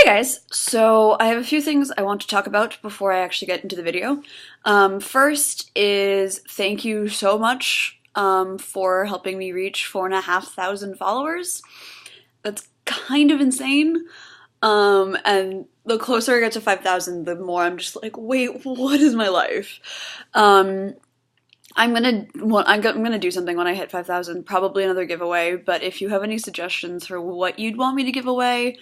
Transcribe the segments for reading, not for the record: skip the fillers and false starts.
Guys, so I have a few things I want to talk about before I actually get into the video. First is thank you so much for helping me reach 4,500 followers. That's kind of insane. And the closer I get to 5,000, the more I'm just like, wait, what is my life? Um, I'm gonna do something when I hit 5,000, probably another giveaway. But if you have any suggestions for what you'd want me to give away,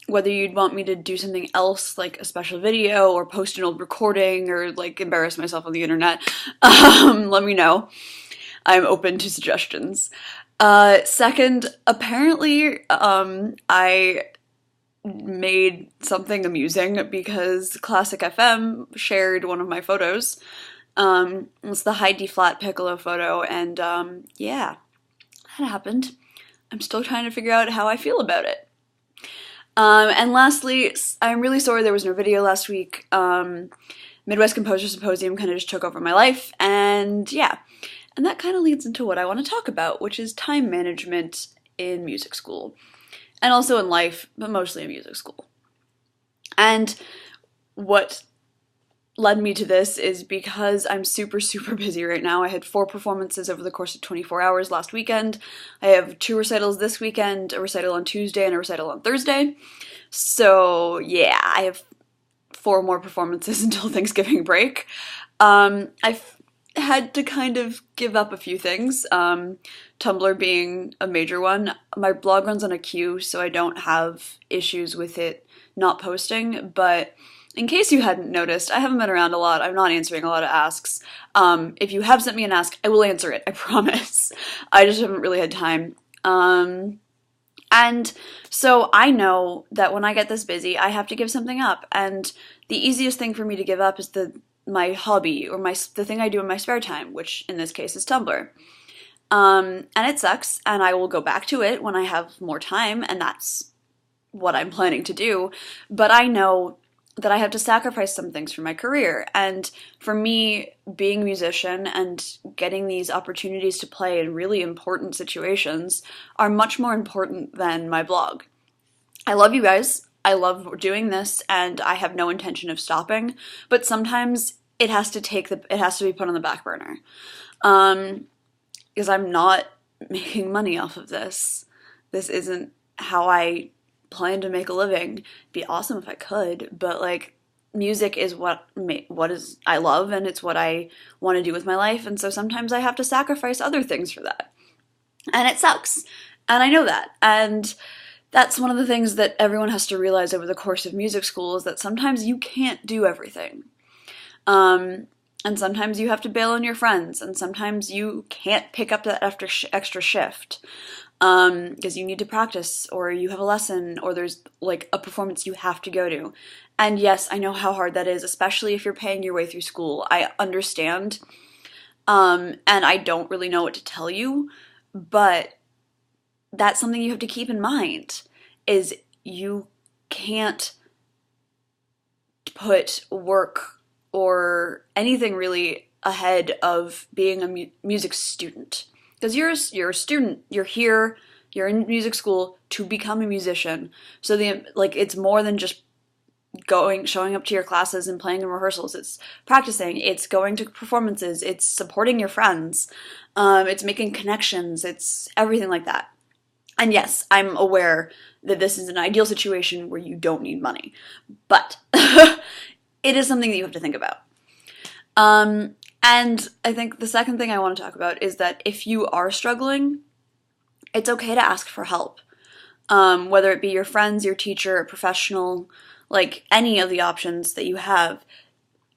whether you'd want me to do something else, like a special video or post an old recording or like embarrass myself on the internet, let me know. I'm open to suggestions. Second, apparently, I made something amusing because Classic FM shared one of my photos. It's the high D flat piccolo photo, and yeah, that happened. I'm still trying to figure out how I feel about it. And lastly, I'm really sorry there was no video last week. Midwest Composer Symposium kind of just took over my life, and yeah. And that kind of leads into what I want to talk about, which is time management in music school. And also in life, but mostly in music school. And what led me to this is because I'm super busy right now. I had 4 performances over the course of 24 hours last weekend. I have 2 recitals this weekend, a recital on Tuesday and a recital on Thursday. So yeah, I have 4 more performances until Thanksgiving break. I've had to kind of give up a few things, Tumblr being a major one. My blog runs on a queue, so I don't have issues with it not posting, but in case you hadn't noticed, I haven't been around a lot. I'm not answering a lot of asks. If you have sent me an ask, I will answer it, I promise. I just haven't really had time. And so I know that when I get this busy, I have to give something up. And the easiest thing for me to give up is my hobby, or the thing I do in my spare time, which in this case is Tumblr. And it sucks, and I will go back to it when I have more time, and that's what I'm planning to do. But I know that I have to sacrifice some things for my career. And for me, being a musician and getting these opportunities to play in really important situations are much more important than my blog. I love you guys. I love doing this, and I have no intention of stopping, but sometimes it has to be put on the back burner. Because I'm not making money off of this. This isn't how I plan to make a living. It'd be awesome if I could, but like, music is what I love, and it's what I want to do with my life, and so sometimes I have to sacrifice other things for that. And it sucks. And I know that. And that's one of the things that everyone has to realize over the course of music school, is that sometimes you can't do everything. And sometimes you have to bail on your friends, and sometimes you can't pick up that extra shift because you need to practice, or you have a lesson, or there's like a performance you have to go to. And yes, I know how hard that is, especially if you're paying your way through school. I understand, and I don't really know what to tell you, but that's something you have to keep in mind, is you can't put work or anything really ahead of being a music student. Because you're a student, you're here, you're in music school to become a musician. So it's more than just showing up to your classes and playing in rehearsals. It's practicing, it's going to performances, it's supporting your friends, it's making connections, it's everything like that. And yes, I'm aware that this is an ideal situation where you don't need money, but it is something that you have to think about. And I think the second thing I want to talk about is that if you are struggling, it's okay to ask for help. Whether it be your friends, your teacher, a professional, like any of the options that you have,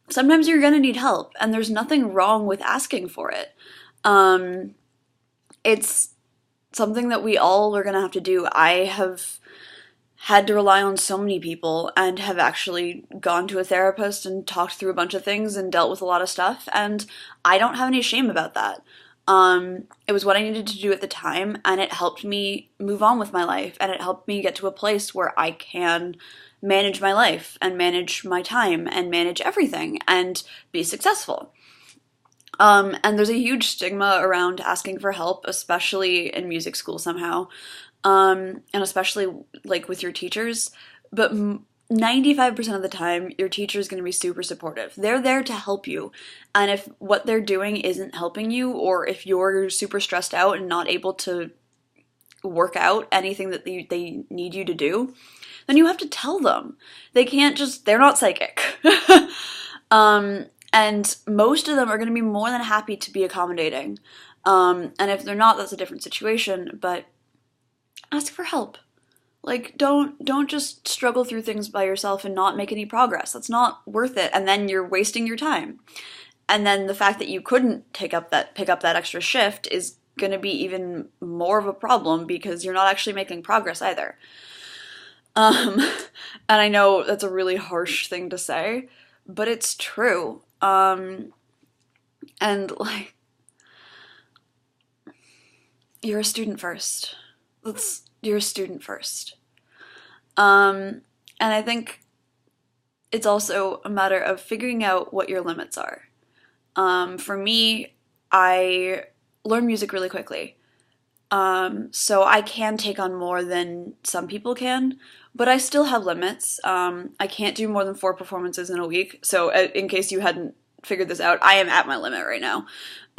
sometimes you're going to need help, and there's nothing wrong with asking for it. It's something that we all are going to have to do. I have had to rely on so many people, and have actually gone to a therapist and talked through a bunch of things and dealt with a lot of stuff, and I don't have any shame about that. It was what I needed to do at the time, and it helped me move on with my life, and it helped me get to a place where I can manage my life, and manage my time, and manage everything, and be successful. And there's a huge stigma around asking for help, especially in music school somehow. And especially like with your teachers, but 95% of the time, your teacher is going to be super supportive. They're there to help you. And if what they're doing isn't helping you, or if you're super stressed out and not able to work out anything that they need you to do, then you have to tell them. They can't just, they're not psychic. And most of them are going to be more than happy to be accommodating. And if they're not, that's a different situation, but ask for help. Like, don't just struggle through things by yourself and not make any progress. That's not worth it, and then you're wasting your time. And then the fact that you couldn't pick up that extra shift is going to be even more of a problem because you're not actually making progress either. And I know that's a really harsh thing to say, but it's true. And like, you're a student first. You're a student first. And I think it's also a matter of figuring out what your limits are. For me, I learn music really quickly. So I can take on more than some people can, but I still have limits. I can't do more than 4 performances in a week. So in case you hadn't figured this out, I am at my limit right now.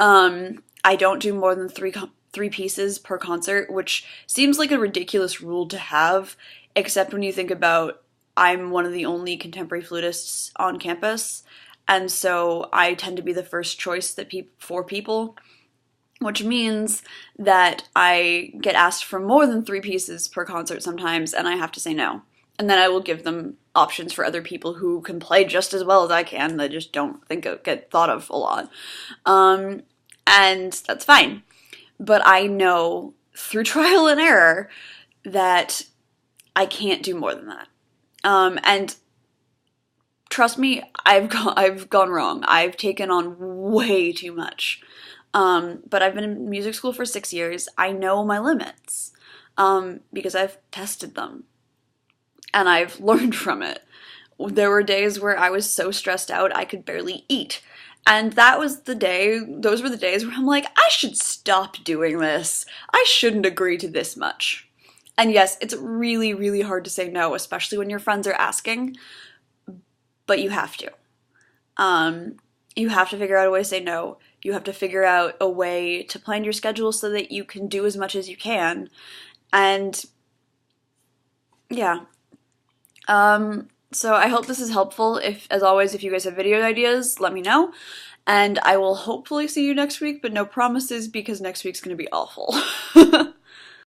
I don't do more than three pieces per concert, which seems like a ridiculous rule to have, except when you think about I'm one of the only contemporary flutists on campus, and so I tend to be the first choice for people, which means that I get asked for more than 3 pieces per concert sometimes, and I have to say no. And then I will give them options for other people who can play just as well as I can, that just don't get thought of a lot. And that's fine. But I know through trial and error that I can't do more than that. And trust me, I've gone wrong. I've taken on way too much. But I've been in music school for 6 years. I know my limits, because I've tested them and I've learned from it. There were days where I was so stressed out I could barely eat. And those were the days where I'm like, I should stop doing this. I shouldn't agree to this much. And yes, it's really, really hard to say no, especially when your friends are asking, but you have to. You have to figure out a way to say no. You have to figure out a way to plan your schedule so that you can do as much as you can. And yeah. So I hope this is helpful. As always, if you guys have video ideas, let me know. And I will hopefully see you next week, but no promises because next week's going to be awful.